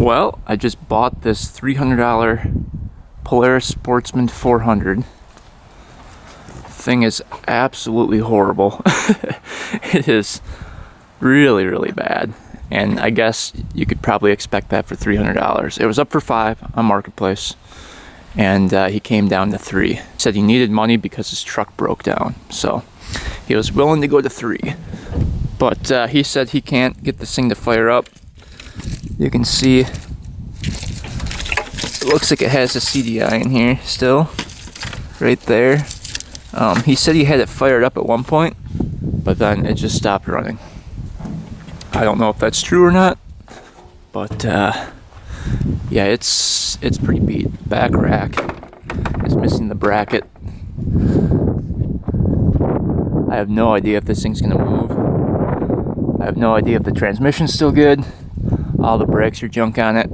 Well, I just bought this $300 Polaris Sportsman 400. Thing is absolutely horrible. It is really, really bad. And I guess you could probably expect that for $300. It was up for $5 on Marketplace, and he came down to $3. He said he needed money because his truck broke down, so he was willing to go to $3. But he said he can't get this thing to fire up. You can see it looks like it has a CDI in here still, right there. He said he had it fired up at one point, but then it just stopped running. I don't know if that's true or not, but yeah, it's pretty beat. Back rack is missing the bracket. I have no idea if this thing's gonna move. I have no idea if the transmission's still good. All the brakes are junk on it.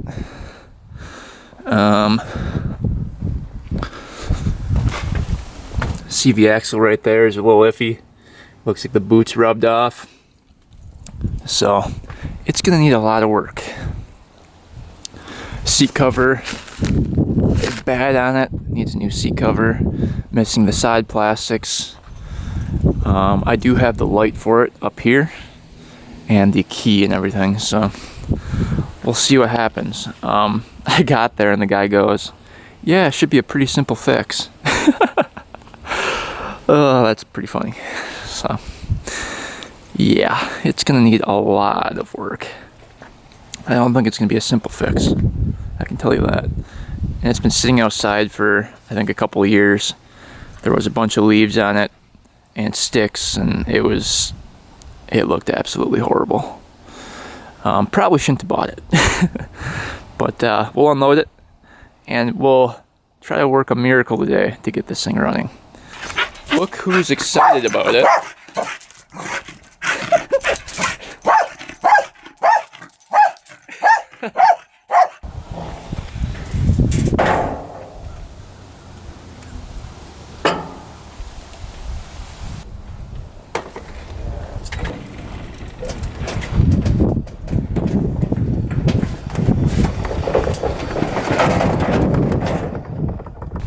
CV axle right there is a little iffy. Looks like the boot's rubbed off. So it's gonna need a lot of work. Seat cover is bad on it. Needs a new seat cover. Missing the side plastics. I do have the light for it up here and the key and everything, so we'll see what happens. I got there and the guy goes, "Yeah, it should be a pretty simple fix." Oh, that's pretty funny. So yeah, it's gonna need a lot of work. I don't think it's gonna be a simple fix, I can tell you that. And it's been sitting outside for I think a couple of years. There was a bunch of leaves on it and sticks, and it looked absolutely horrible. Probably shouldn't have bought it. But we'll unload it and we'll try to work a miracle today to get this thing running. Look who's excited about it.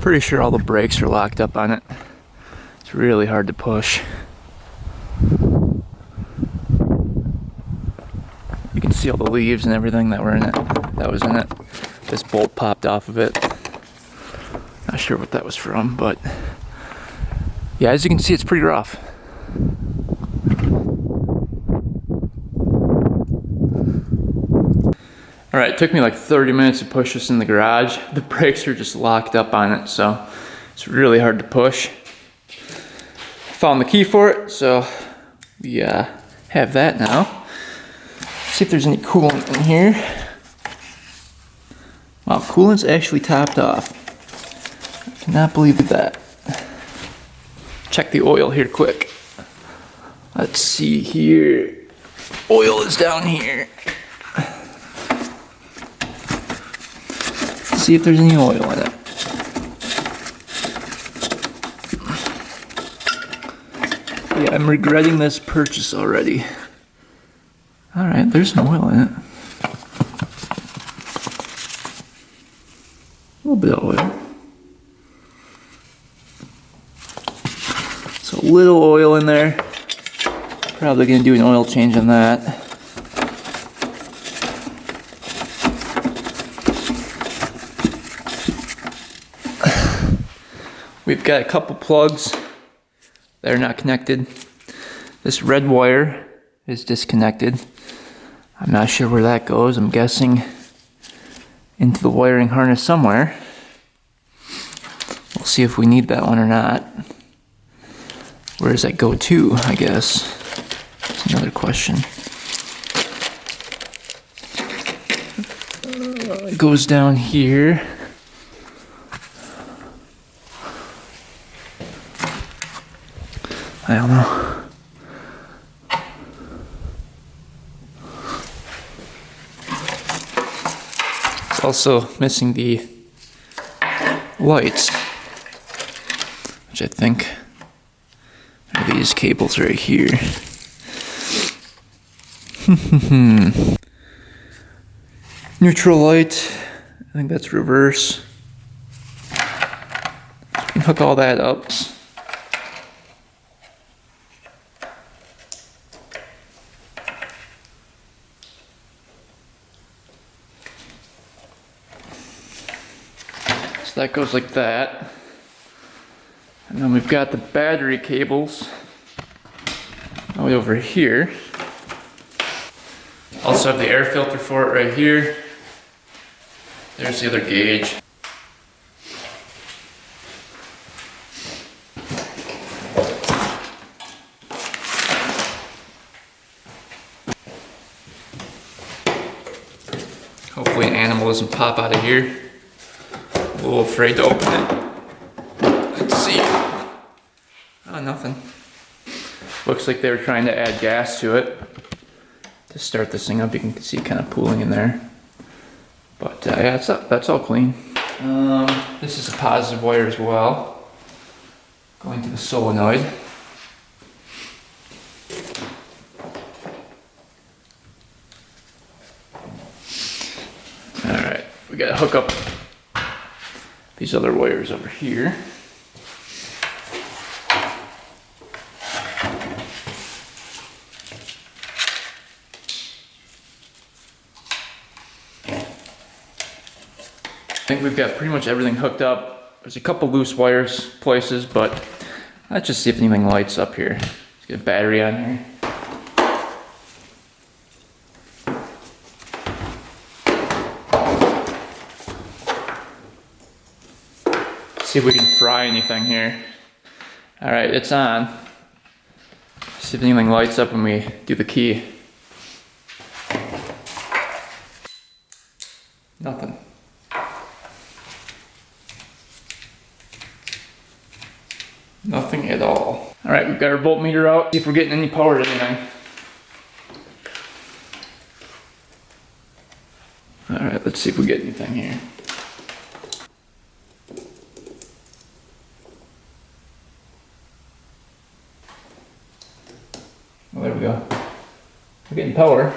Pretty sure all the brakes are locked up on it. It's really hard to push. You can see all the leaves and everything that were in it. That was in it. This bolt popped off of it. Not sure what that was from, but yeah, as you can see, it's pretty rough. Alright, it took me like 30 minutes to push this in the garage. The brakes are just locked up on it, so it's really hard to push. Found the key for it, so we have that now. See if there's any coolant in here. Wow, coolant's actually topped off. I cannot believe that. Check the oil here quick. Let's see here. Oil is down here. See if there's any oil in it. Yeah, I'm regretting this purchase already. Alright, there's some oil in it. A little bit of oil. So a little oil in there. Probably gonna do an oil change on that. We've got a couple plugs that are not connected. This red wire is disconnected. I'm not sure where that goes. I'm guessing into the wiring harness somewhere. We'll see if we need that one or not. Where does that go to, I guess? That's another question. It goes down here. I don't know. It's also missing the lights, which I think are these cables right here. Neutral light, I think that's reverse. You can hook all that up. So that goes like that. And then we've got the battery cables all the way over here. Also have the air filter for it right here. There's the other gauge. Hopefully an animal doesn't pop out of here. I'm a little afraid to open it. Let's see. Oh, nothing. Looks like they were trying to add gas to it to start this thing up. You can see it kind of pooling in there. But yeah, that's all clean. This is a positive wire as well, going to the solenoid. Alright, we gotta hook up these other wires over here. I think we've got pretty much everything hooked up. There's a couple loose wires places, but let's just see if anything lights up here. Let's get a battery on here. See if we can fry anything here. All right, it's on. See if anything lights up when we do the key. Nothing. Nothing at all. All right, we've got our voltmeter out. See if we're getting any power to anything. All right, let's see if we get anything here. Well, there we go. We're getting power.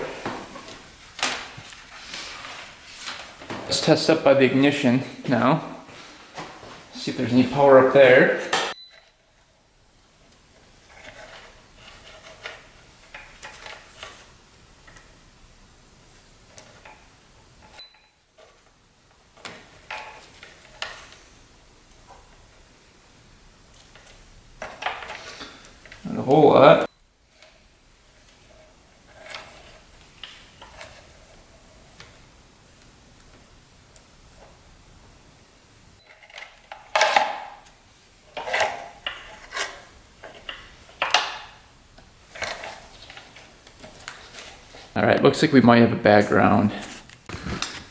Let's test up by the ignition now. See if there's any power up there. Not a whole lot. All right, looks like we might have a bad ground.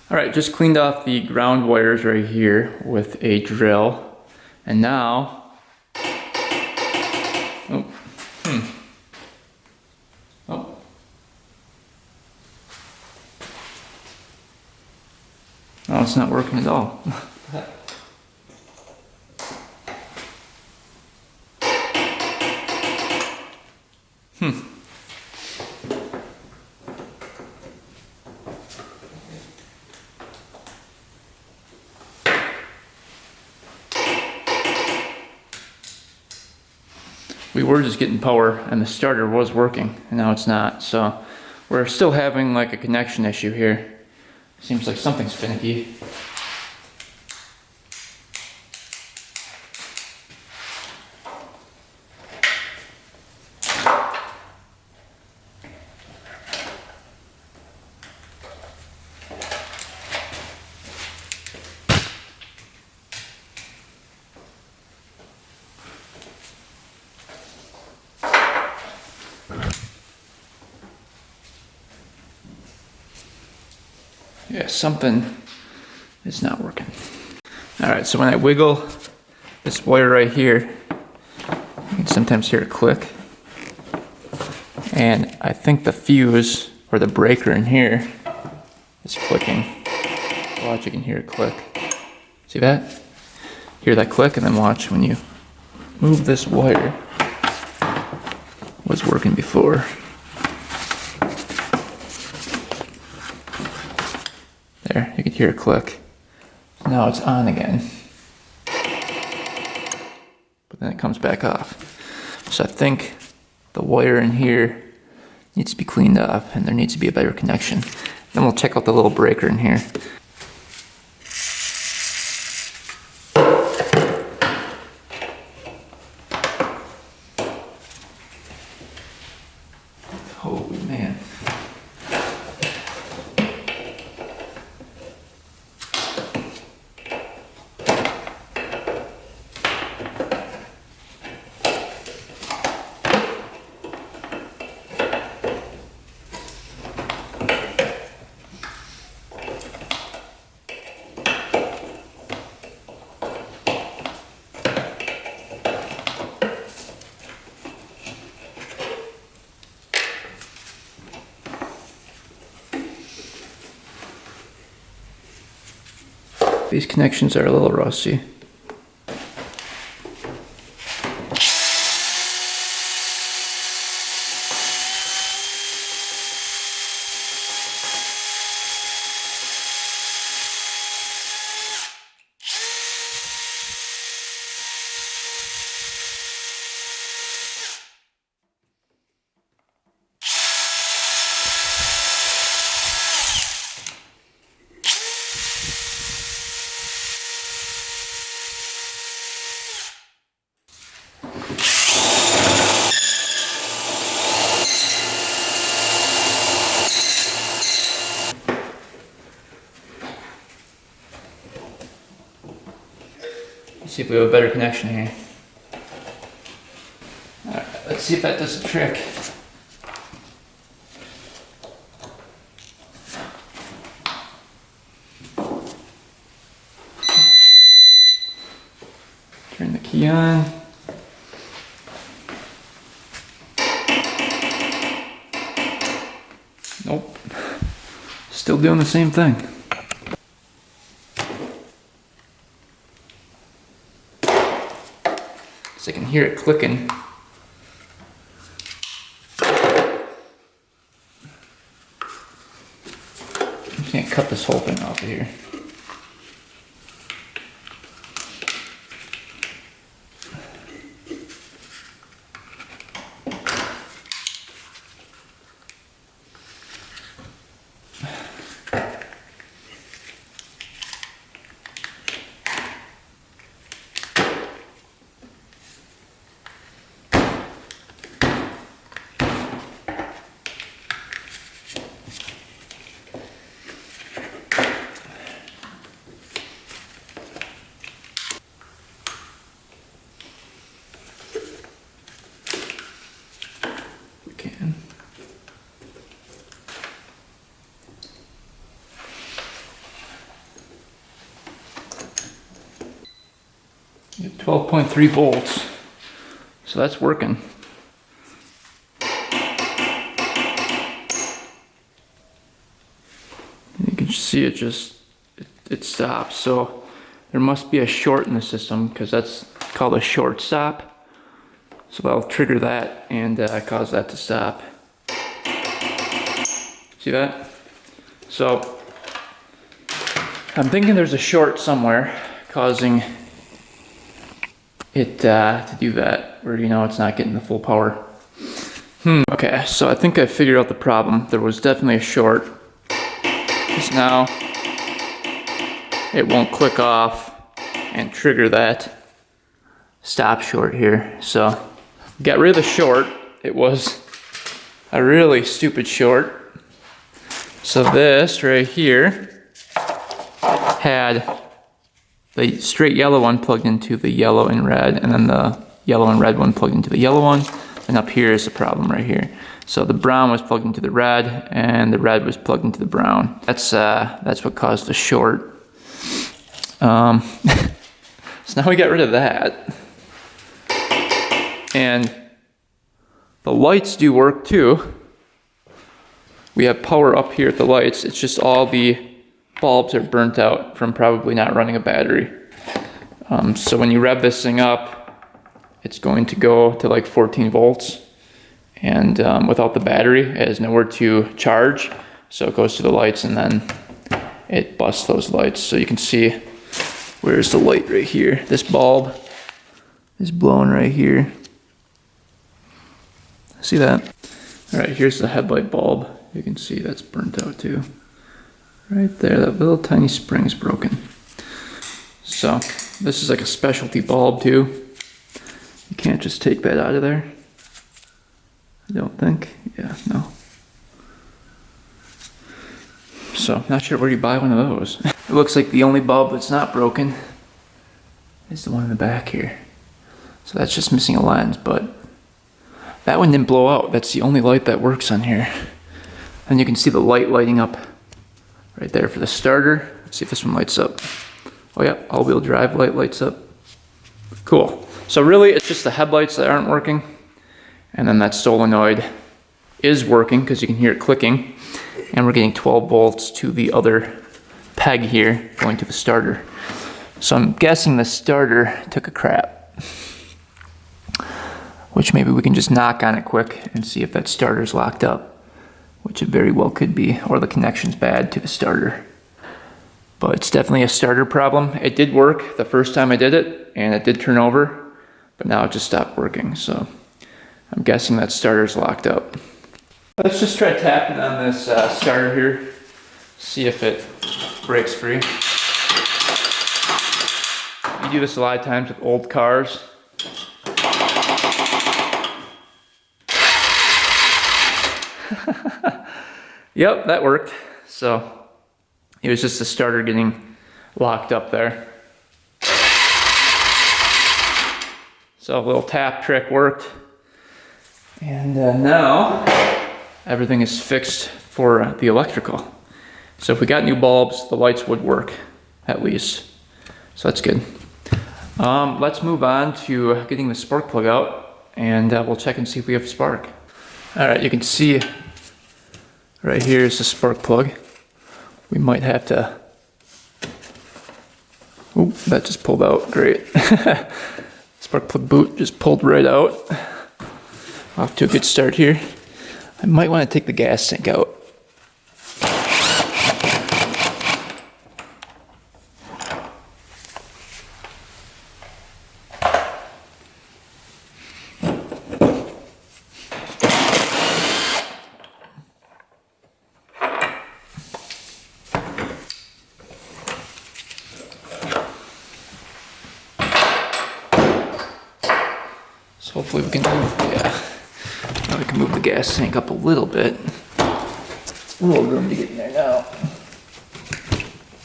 All right, just cleaned off the ground wires right here with a drill. And now, oh, oh, it's not working at all. We were just getting power and the starter was working and now it's not. So we're still having like a connection issue here. Seems like something's finicky. Yeah, something is not working. All right, so when I wiggle this wire right here, you can sometimes hear it click. And I think the fuse or the breaker in here is clicking. Watch, you can hear it click. See that? Hear that click, and then watch when you move this wire. Was working before. There, you can hear it click. Now it's on again. But then it comes back off. So I think the wire in here needs to be cleaned up and there needs to be a better connection. Then we'll check out the little breaker in here. Holy man. These connections are a little rusty. Let's see if we have a better connection here. Alright, let's see if that does the trick. Turn the key on. Nope. Still doing the same thing. So I can hear it clicking. I can't cut this whole thing off of here. Can. 12.3 volts, so that's working. You can see it it stops, so there must be a short in the system because that's called a short stop. So that'll trigger that and cause that to stop. See that? So I'm thinking there's a short somewhere causing it to do that, where it's not getting the full power. Okay, so I think I figured out the problem. There was definitely a short. Because now it won't click off and trigger that stop short here. So got rid of the short. It was a really stupid short. So this right here had the straight yellow one plugged into the yellow and red, and then the yellow and red one plugged into the yellow one. And up here is the problem right here. So the brown was plugged into the red, and the red was plugged into the brown. That's what caused the short. So now we got rid of that. And the lights do work too. We have power up here at the lights. It's just all the bulbs are burnt out from probably not running a battery. So when you rev this thing up, it's going to go to like 14 volts. And without the battery, it has nowhere to charge. So it goes to the lights and then it busts those lights. So you can see, where's the light right here? This bulb is blowing right here. See that? All right, here's the headlight bulb. You can see that's burnt out too. Right there, that little tiny spring's broken. So this is like a specialty bulb too. You can't just take that out of there. I don't think. Yeah, no. So not sure where you buy one of those. It looks like the only bulb that's not broken is the one in the back here. So that's just missing a lens, but that one didn't blow out. That's the only light that works on here. And you can see the light lighting up right there for the starter. Let's see if this one lights up. Oh yeah, all-wheel drive light lights up. Cool. So really it's just the headlights that aren't working. And then that solenoid is working because you can hear it clicking. And we're getting 12 volts to the other peg here going to the starter. So I'm guessing the starter took a crap. Which maybe we can just knock on it quick and see if that starter's locked up. Which it very well could be, or the connection's bad to the starter. But it's definitely a starter problem. It did work the first time I did it, and it did turn over, but now it just stopped working. So I'm guessing that starter's locked up. Let's just try tapping on this starter here, see if it breaks free. You do this a lot of times with old cars. Yep, that worked. So it was just the starter getting locked up there. So a little tap trick worked. And now everything is fixed for the electrical. So if we got new bulbs, the lights would work at least. So that's good. Let's move on to getting the spark plug out, and we'll check and see if we have a spark. All right, you can see right here is the spark plug. We might have to, oh, that just pulled out, great. Spark plug boot just pulled right out. Off to a good start here. I might want to take the gas tank out. So hopefully we can move, now we can move the gas tank up a little bit. A little room to get in there now.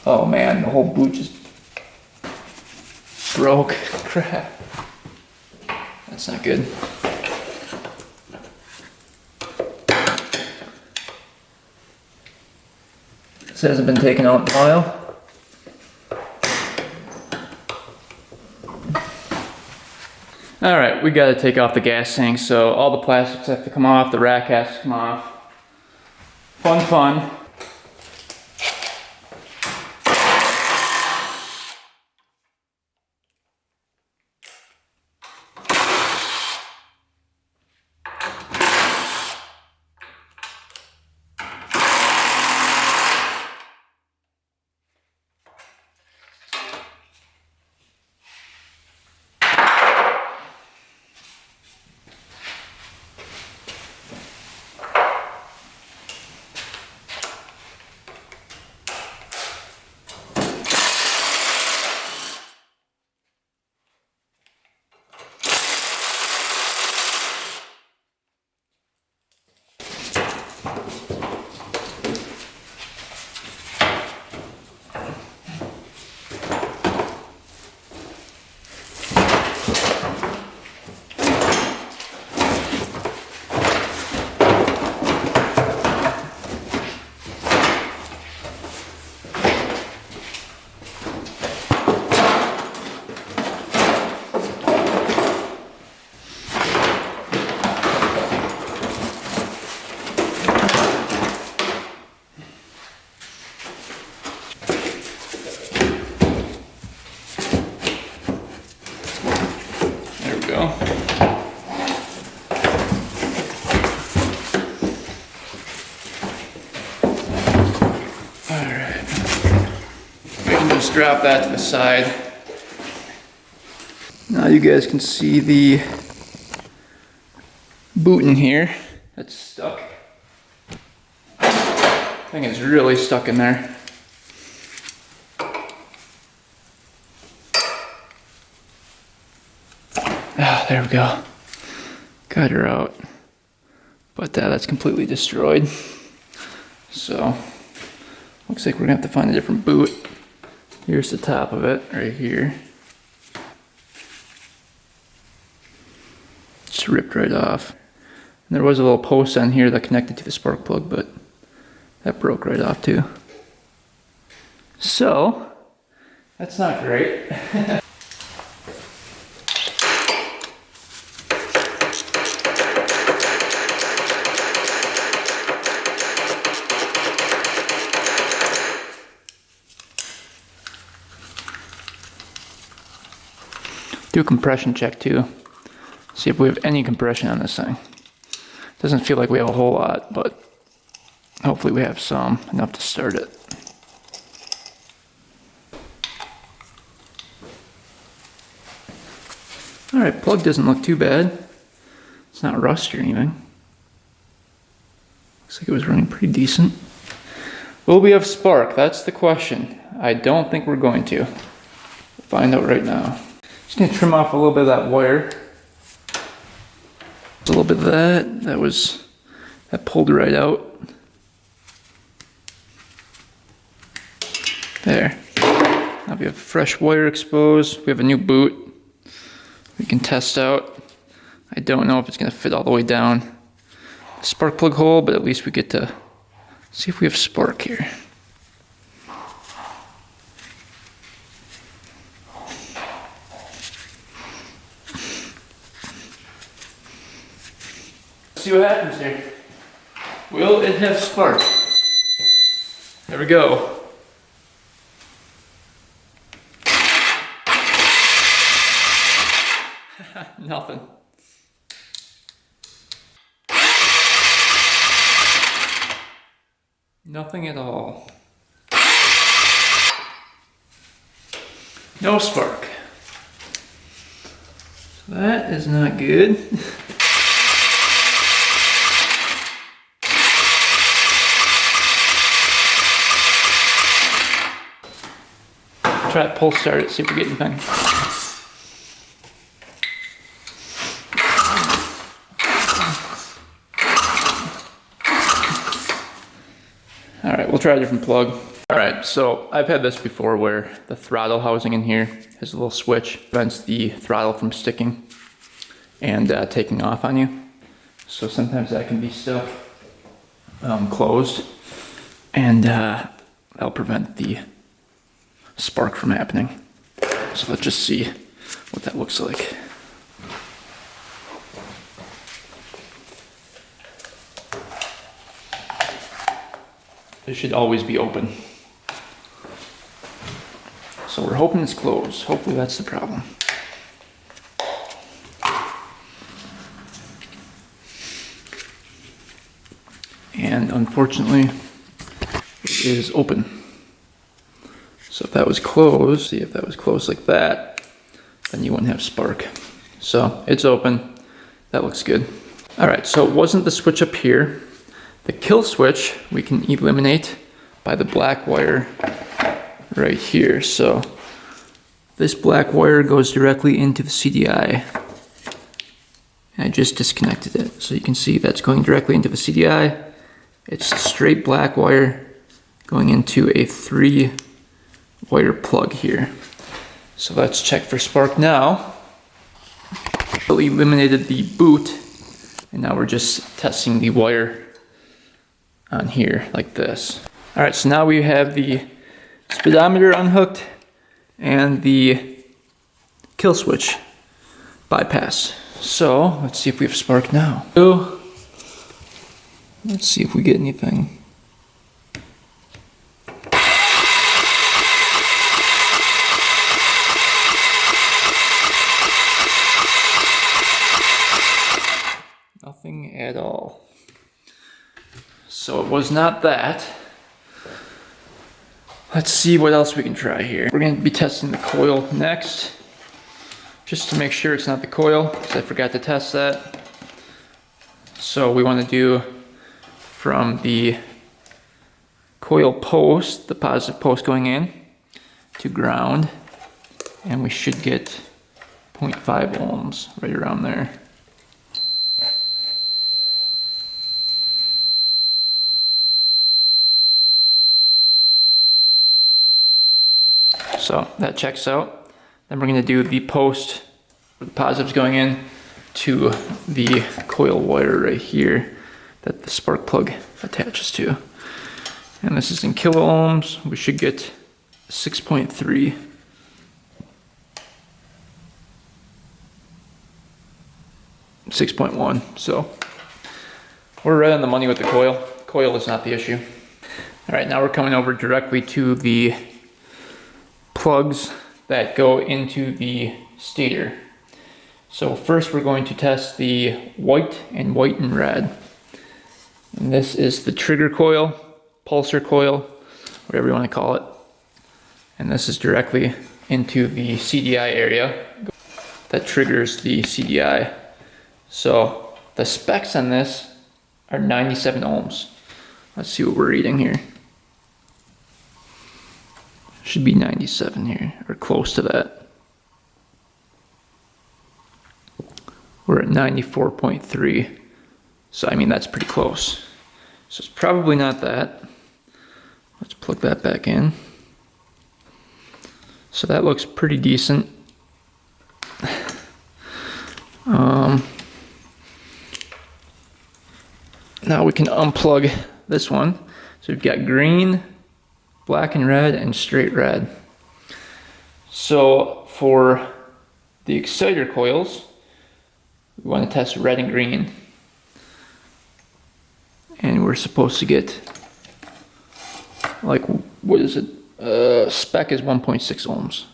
Oh man, the whole boot just broke. Crap. That's not good. This hasn't been taken out in a while. Alright, we gotta take off the gas tank, so all the plastics have to come off, the rack has to come off. Fun. Just drop that to the side. Now you guys can see the boot in here. That's stuck. Thing is really stuck in there. Ah, there we go. Got her out. But that's completely destroyed. So, looks like we're gonna have to find a different boot. Here's the top of it, right here. Just ripped right off. And there was a little post on here that connected to the spark plug, but that broke right off too. So, that's not great. Do a compression check too. See if we have any compression on this thing. Doesn't feel like we have a whole lot, but hopefully we have some, enough to start it. Alright, plug doesn't look too bad. It's not rust or anything. Looks like it was running pretty decent. Will we have spark? That's the question. I don't think we're going to. We'll find out right now. Just gonna trim off a little bit of that wire. A little bit of that pulled right out. There. Now we have fresh wire exposed. We have a new boot we can test out. I don't know if it's gonna fit all the way down the spark plug hole, but at least we get to see if we have spark here. See what happens here. Will it have spark? There we go. Nothing. Nothing at all. No spark. So that is not good. Try to pull start it, see if we get anything. Alright, we'll try a different plug. Alright, so I've had this before where the throttle housing in here has a little switch, prevents the throttle from sticking and taking off on you. So sometimes that can be stuck closed, and that'll prevent the spark from happening. So let's just see what that looks like. It should always be open. So we're hoping it's closed. Hopefully that's the problem. And unfortunately, it is open. So if that was closed, see if that was closed like that, then you wouldn't have spark. So it's open. That looks good. All right, so it wasn't the switch up here. The kill switch we can eliminate by the black wire right here. So this black wire goes directly into the CDI. And I just disconnected it. So you can see that's going directly into the CDI. It's straight black wire going into a 3-wire plug here. So let's check for spark now. We eliminated the boot, and now we're just testing the wire on here like this. All right, so now we have the speedometer unhooked and the kill switch bypassed. So let's see if we have spark now. So let's see if we get anything. Nothing at all. So it was not that. Let's see what else we can try here. We're gonna be testing the coil next, just to make sure it's not the coil, because I forgot to test that. So we want to do from the coil post, the positive post going in, to ground, and we should get 0.5 ohms right around there. So that checks out. Then we're going to do the post where the positive's going in to the coil wire right here that the spark plug attaches to. And this is in kilo ohms. We should get 6.3. .1. So we're right on the money with the coil. Coil is not the issue. All right, now we're coming over directly to the plugs that go into the stator. So first we're going to test the white and red. And this is the trigger coil, pulsar coil, whatever you want to call it. And this is directly into the CDI area that triggers the CDI. So the specs on this are 97 ohms. Let's see what we're reading here. Should be 97 here, or close to that. We're at 94.3. So I mean, that's pretty close. So it's probably not that. Let's plug that back in. So that looks pretty decent. Now we can unplug this one. So we've got green, black and red, and straight red. So for the exciter coils, we want to test red and green. And we're supposed to get, like, what is it? Spec is 1.6 ohms.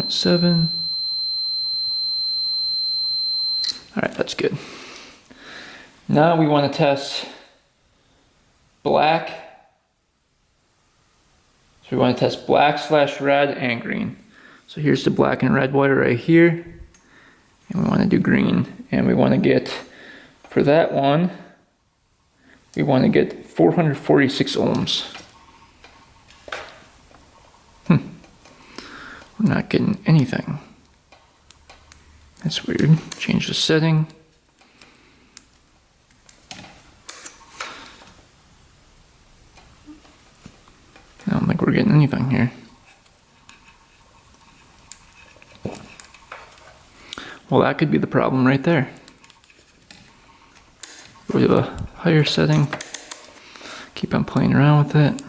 .7. All right, that's good. Now we want to test black. So we want to test black / red and green. So here's the black and red wire right here. And we want to do green. And we want to get, for that one, we want to get 446 ohms. We're not getting anything. That's weird. Change the setting. I don't think we're getting anything here. Well, that could be the problem right there. Go to a higher setting. Keep on playing around with it.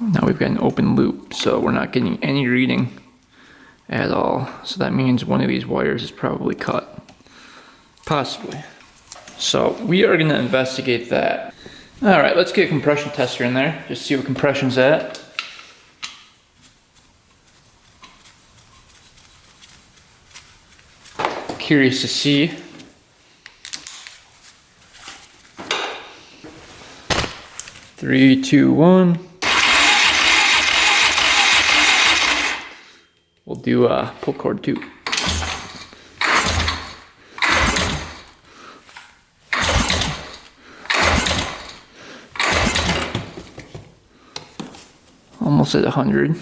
Now we've got an open loop, so we're not getting any reading at all. So that means one of these wires is probably cut. Possibly. So we are going to investigate that. All right, let's get a compression tester in there. Just see what compression's at. Curious to see. Three, two, one. We'll do pull cord 2. Almost at 100.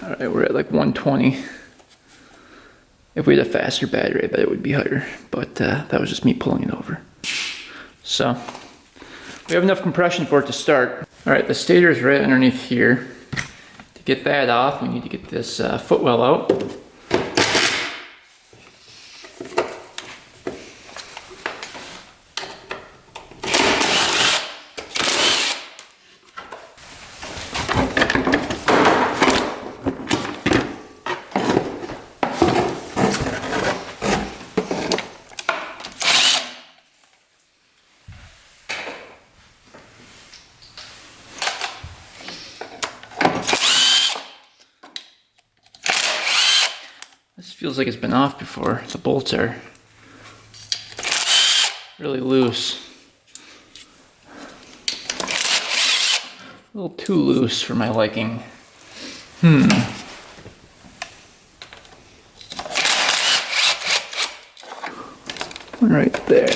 Alright, we're at like 120. If we had a faster battery, I bet it would be higher. But that was just me pulling it over. So, we have enough compression for it to start. Alright, the stator is right underneath here. To get that off, we need to get this footwell out. This feels like it's been off before. The bolts are really loose. A little too loose for my liking. One right there.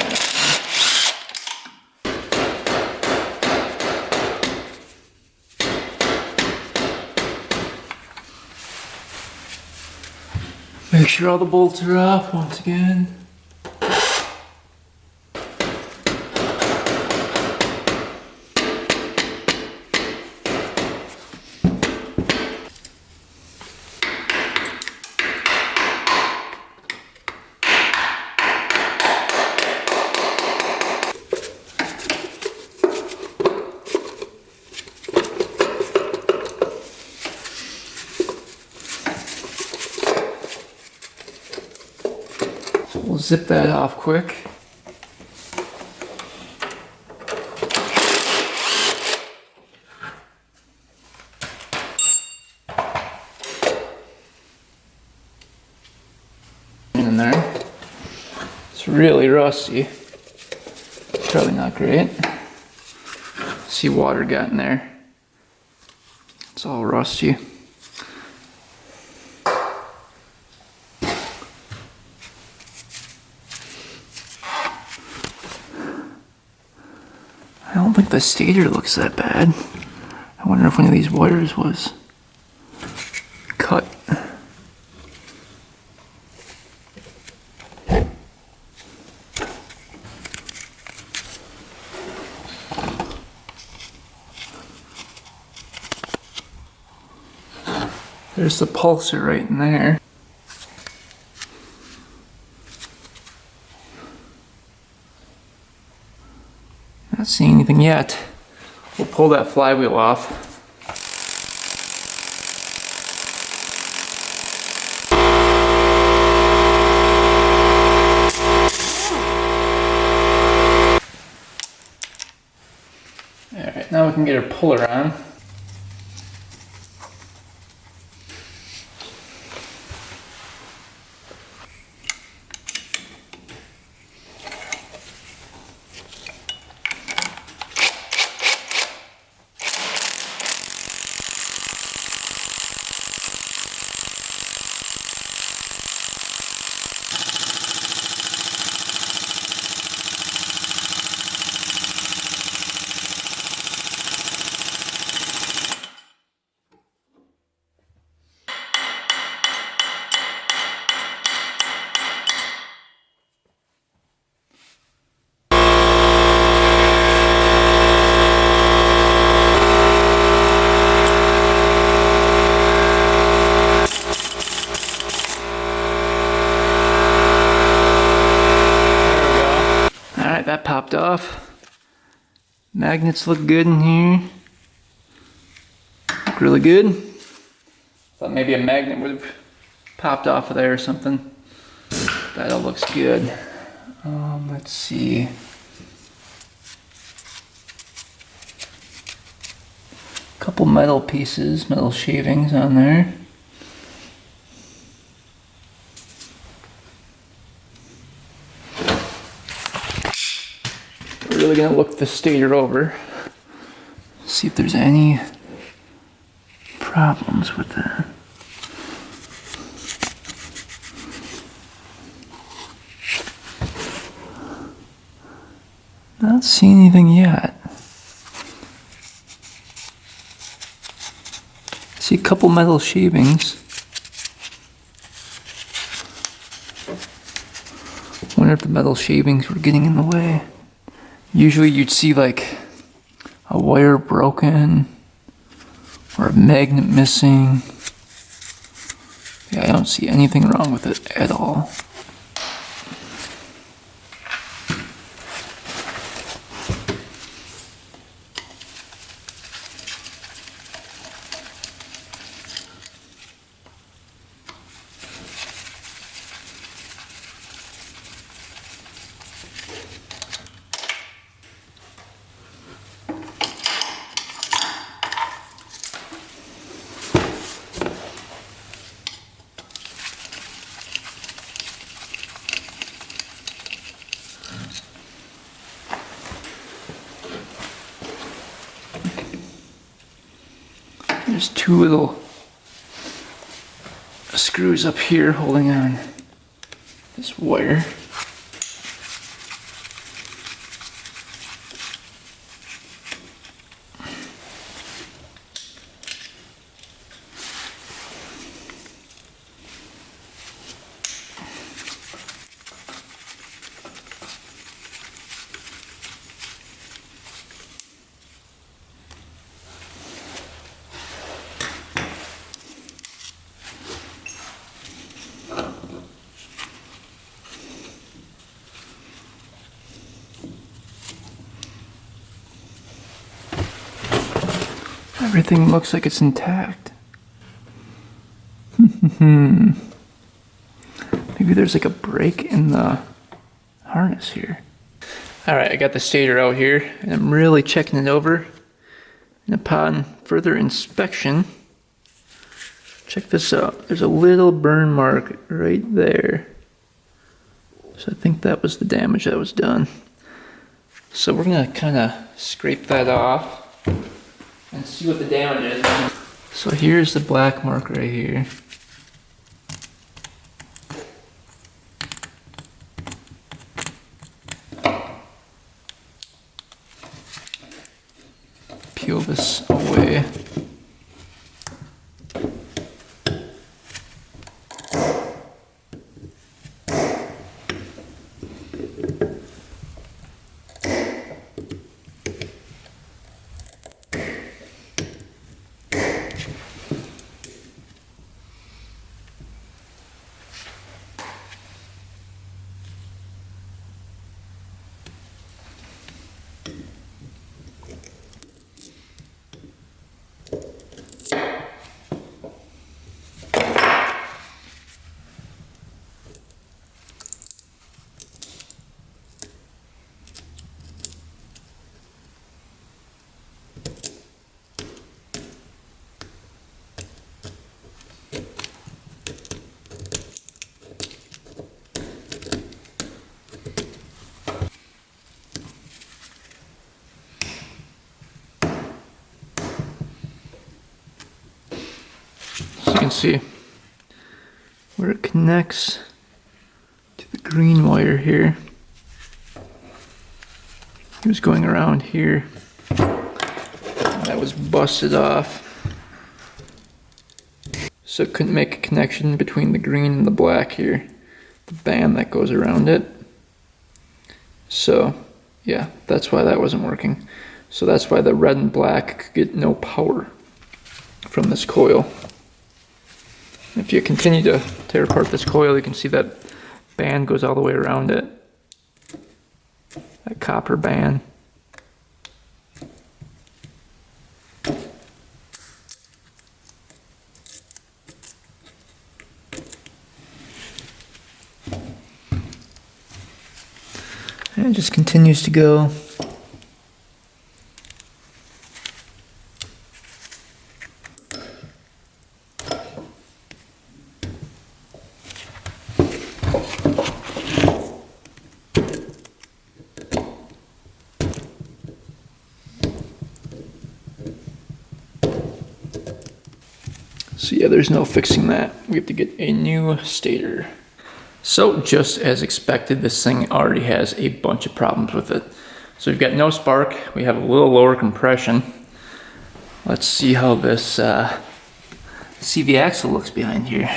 Make sure all the bolts are off once again. We'll zip that off quick. In there. It's really rusty. Probably not great. See, water got in there. It's all rusty. I don't think the stator looks that bad. I wonder if one of these wires was cut. There's the pulsar right in there. Not seeing anything yet. We'll pull that flywheel off. Alright, now we can get our puller on. That popped off. Magnets look good in here. Look really good. Thought maybe a magnet would have popped off of there or something. That all looks good. Let's see. Couple metal pieces, metal shavings on there. Really gonna look the stator over, see if there's any problems with that. Not seeing anything yet. See a couple metal shavings. Wonder if the metal shavings were getting in the way. Usually you'd see like a wire broken or a magnet missing. Yeah, I don't see anything wrong with it at all. two little screws up here holding on this wire. Everything looks like it's intact. Maybe there's like a break in the harness here. Alright, I got the stator out here and I'm really checking it over. And upon further inspection, check this out. There's a little burn mark right there. So I think that was the damage that was done. So we're gonna kind of scrape that off and see what the damage is. So here's the black mark right here. Peel this away. So you can see where it connects to the green wire here. It was going around here. That was busted off. So it couldn't make a connection between the green and the black here. The band that goes around it. So yeah, that's why that wasn't working. So that's why the red and black could get no power from this coil. If you continue to tear apart this coil, you can see that band goes all the way around it. That copper band. And it just continues to go. So yeah, there's no fixing that. We have to get a new stator. So just as expected, this thing already has a bunch of problems with it. So we've got no spark, we have a little lower compression. Let's see how this CV axle looks behind here.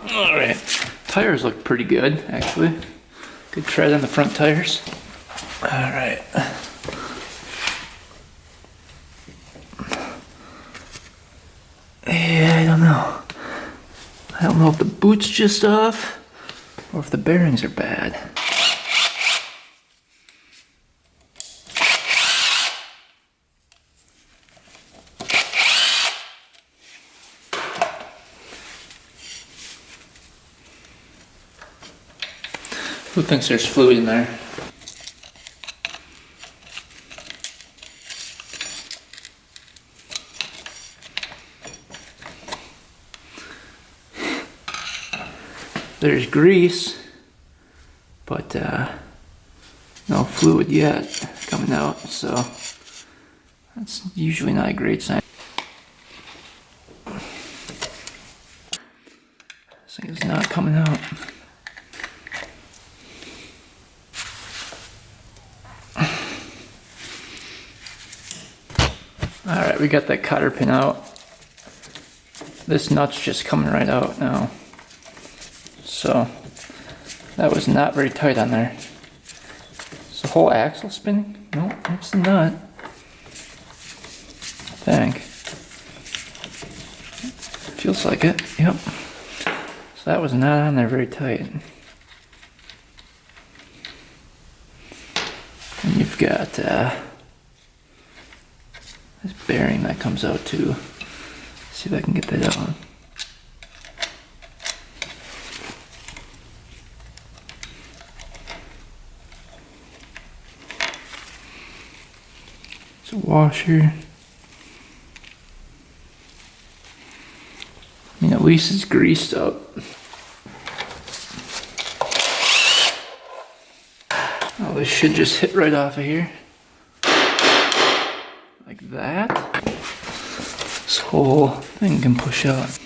Alright, tires look pretty good, actually. Good tread on the front tires. Alright. Yeah, I don't know. I don't know if the boot's just off or if the bearings are bad. Who thinks there's fluid in there? there's grease, but no fluid yet coming out, so that's usually not a great sign. This thing is not coming out. Alright, we got that cotter pin out. This nut's just coming right out now. So, that was not very tight on there. Is the whole axle spinning? No, that's the nut. I think. Feels like it, yep. So that was not on there very tight. And you've got this bearing that comes out too. See if I can get that out. It's a washer. I mean, at least it's greased up. Oh, this should just hit right off of here. Like that. This whole thing can push out.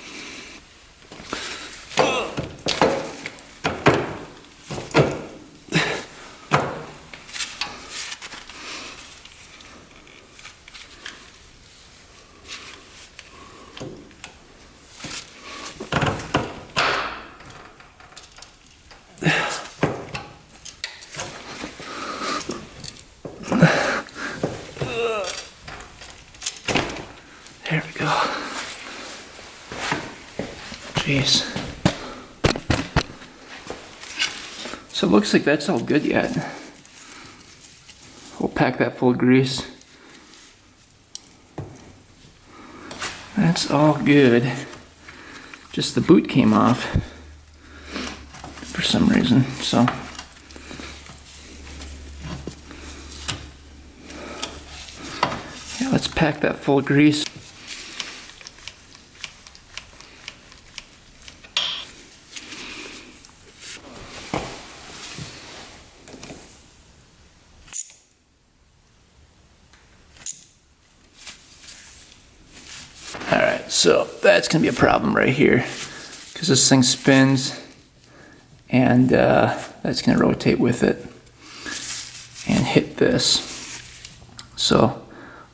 There we go. Jeez. So it looks like that's all good yet. We'll pack that full of grease. That's all good. Just the boot came off for some reason, so. Yeah, let's pack that full of grease. Alright, so that's going to be a problem right here because this thing spins and that's going to rotate with it and hit this. So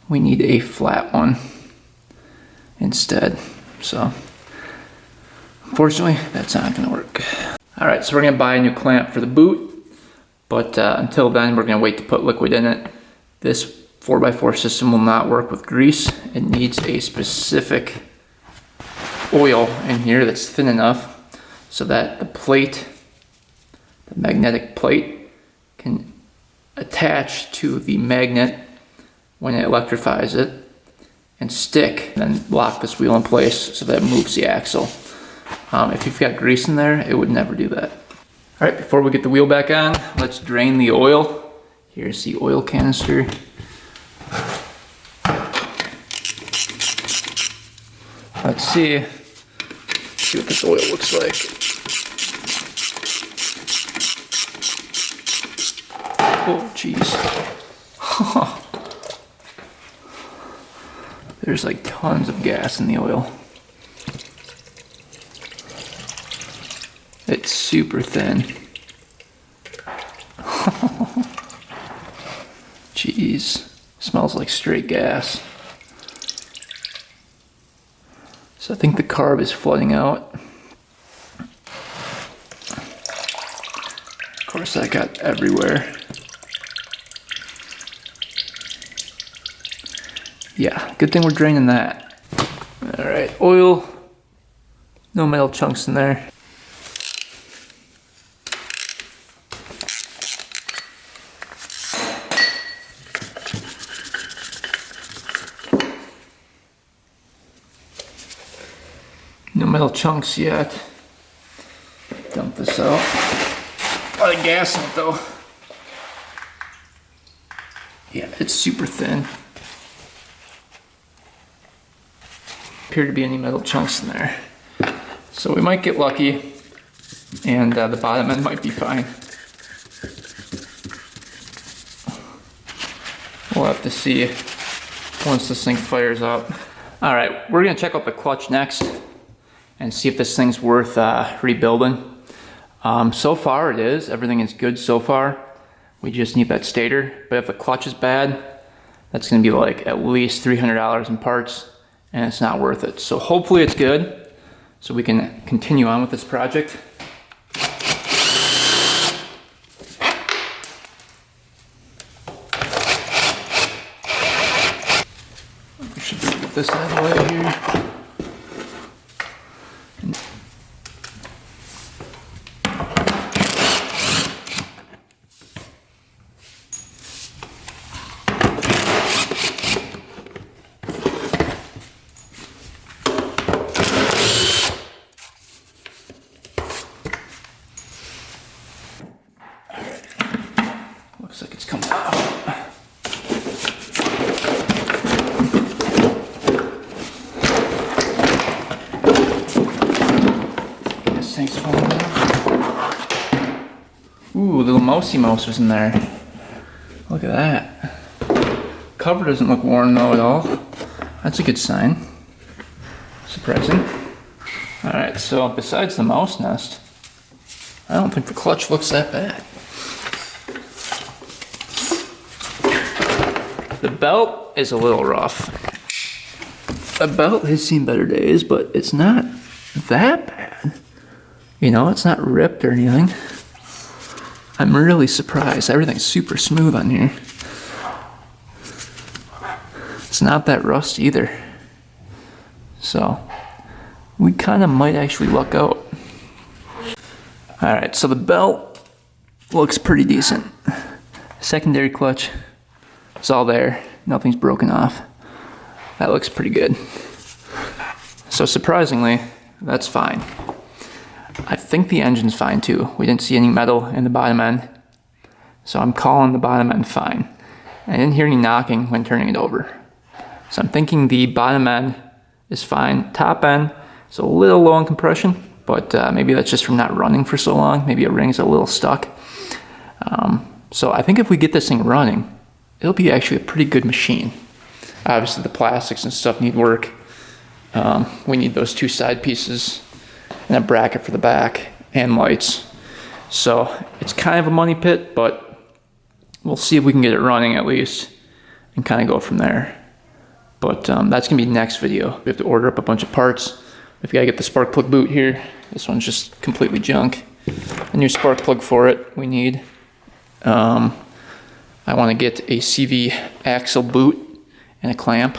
we need a flat one instead. So unfortunately, that's not going to work. Alright, so we're going to buy a new clamp for the boot, but until then we're going to wait to put liquid in it. This 4x4 system will not work with grease. It needs a specific oil in here that's thin enough so that the plate, the magnetic plate, can attach to the magnet when it electrifies it and stick, and then lock this wheel in place so that it moves the axle. If you've got grease in there, it would never do that. All right, before we get the wheel back on, let's drain the oil. Here's the oil canister. Let's see what this oil looks like. Oh, jeez. There's like tons of gas in the oil. It's super thin. Jeez, smells like straight gas. So I think the carb is flooding out. Of course, that got everywhere. Yeah, good thing we're draining that. All right, oil, no metal chunks in there. No metal chunks yet. Dump this out. A lot of gas in it though. Yeah, it's super thin. Appear to be any metal chunks in there. So we might get lucky and the bottom end might be fine. We'll have to see once this thing fires up. All right, we're gonna check out the clutch next and see if this thing's worth rebuilding. So far it is, everything is good so far. We just need that stator, but if the clutch is bad, that's gonna be like at least $300 in parts, and it's not worth it. So hopefully it's good, so we can continue on with this project. We should get this out of the way here. Looks like it's coming out. This thing's falling out. Ooh, little mousey mouse was in there. Look at that. Cover doesn't look worn though at all. That's a good sign. Surprising. Alright, so besides the mouse nest, I don't think the clutch looks that bad. The belt is a little rough. The belt has seen better days, but it's not that bad. You know, it's not ripped or anything. I'm really surprised. Everything's super smooth on here. It's not that rust either. So, we kind of might actually luck out. Alright, so the belt looks pretty decent. Secondary clutch. It's all there. Nothing's broken off. That looks pretty good. So surprisingly, that's fine. I think the engine's fine too. We didn't see any metal in the bottom end. So I'm calling the bottom end fine. I didn't hear any knocking when turning it over. So I'm thinking the bottom end is fine. Top end is a little low on compression, but maybe that's just from not running for so long. Maybe a ring's a little stuck. So I think if we get this thing running, it'll be actually a pretty good machine. Obviously the plastics and stuff need work. We need those two side pieces and a bracket for the back and lights. So it's kind of a money pit, but we'll see if we can get it running at least and kind of go from there. But that's gonna be the next video. We have to order up a bunch of parts. We've gotta get the spark plug boot here. This one's just completely junk. A new spark plug for it we need. I want to get a CV axle boot and a clamp.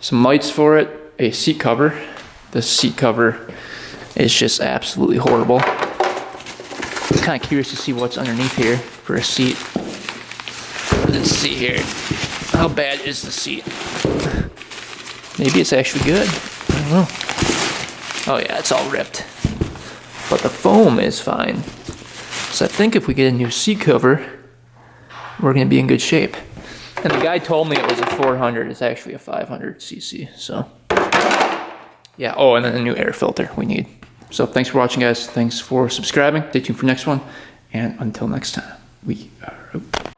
Some lights for it, a seat cover. The seat cover is just absolutely horrible. I'm kind of curious to see what's underneath here for a seat. Let's see here. How bad is the seat? Maybe it's actually good. I don't know. Oh yeah, it's all ripped. But the foam is fine. So I think if we get a new seat cover, we're gonna be in good shape. And the guy told me it was a 400, it's actually a 500 cc, so. Yeah, oh, and then a new air filter we need. So thanks for watching, guys. Thanks for subscribing. Stay tuned for next one. And until next time, we are out.